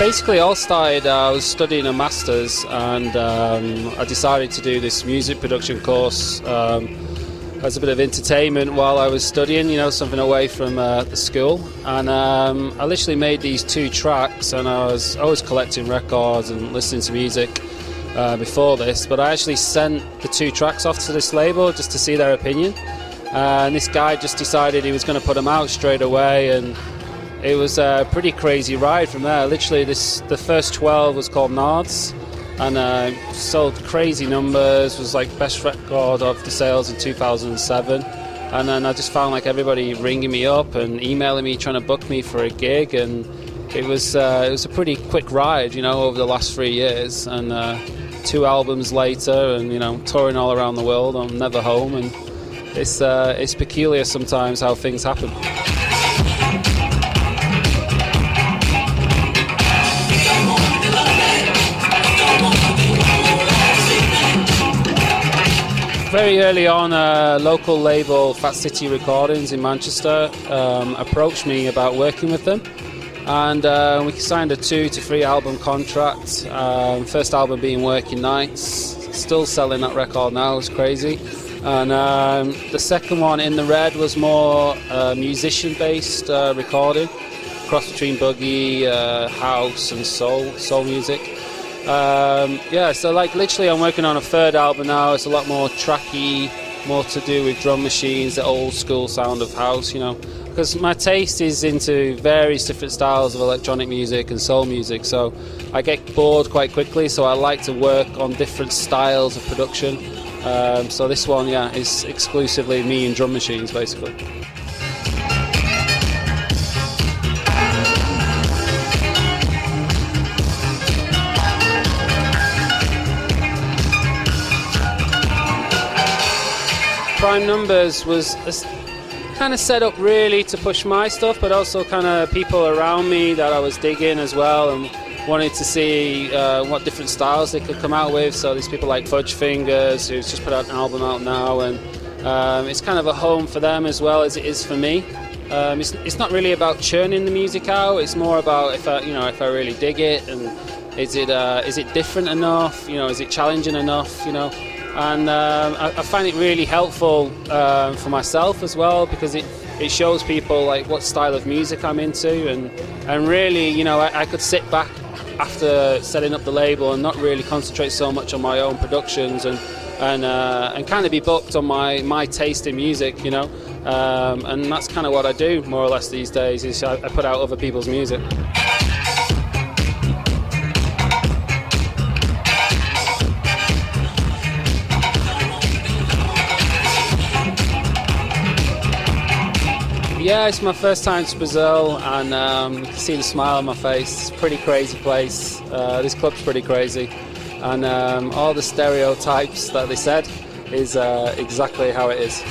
Basically, all started, I was studying a master's, and I decided to do this music production course as a bit of entertainment while I was studying, you know, something away from the school. And I literally made these 2 tracks, and I was always collecting records and listening to music before this, but I actually sent the 2 tracks off to this label just to see their opinion. And this guy just decided he was going to put them out straight away, and it was a pretty crazy ride from there. Literally, the first 12 was called Nards, and sold crazy numbers, was like best record of the sales in 2007. And then I just found like everybody ringing me up and emailing me, trying to book me for a gig, and it was a pretty quick ride, you know, over the last 3 years. And 2 albums later, and you know, touring all around the world, I'm never home, and it's peculiar sometimes how things happen. Very early on, a local label, Fat City Recordings in Manchester, approached me about working with them, and we signed a 2 to 3 album contract. First album being Working Nights, still selling that record now, it's crazy. And the second one, In the Red, was more musician-based recording, cross between boogie, house and soul music. So like literally I'm working on a 3rd album now. It's a lot more tracky, more to do with drum machines, the old school sound of house, you know, because my taste is into various different styles of electronic music and soul music, so I get bored quite quickly, so I like to work on different styles of production. So this one, is exclusively me and drum machines basically. Prime Numbers was kind of set up really to push my stuff, but also kind of people around me that I was digging as well, and wanted to see what different styles they could come out with. So there's people like Fudge Fingers, who's just put out an album out now, and it's kind of a home for them as well as it is for me. It's not really about churning the music out. It's more about if I really dig it, and is it different enough? You know, is it challenging enough? You know. And I find it really helpful for myself as well, because it shows people like what style of music I'm into, and really, you know, I could sit back after setting up the label and not really concentrate so much on my own productions, and kind of be booked on my taste in music, you know, and that's kind of what I do more or less these days, is I put out other people's music. Yeah, it's my first time to Brazil, and you can see the smile on my face. It's a pretty crazy place. This club's pretty crazy, and all the stereotypes that they said is exactly how it is.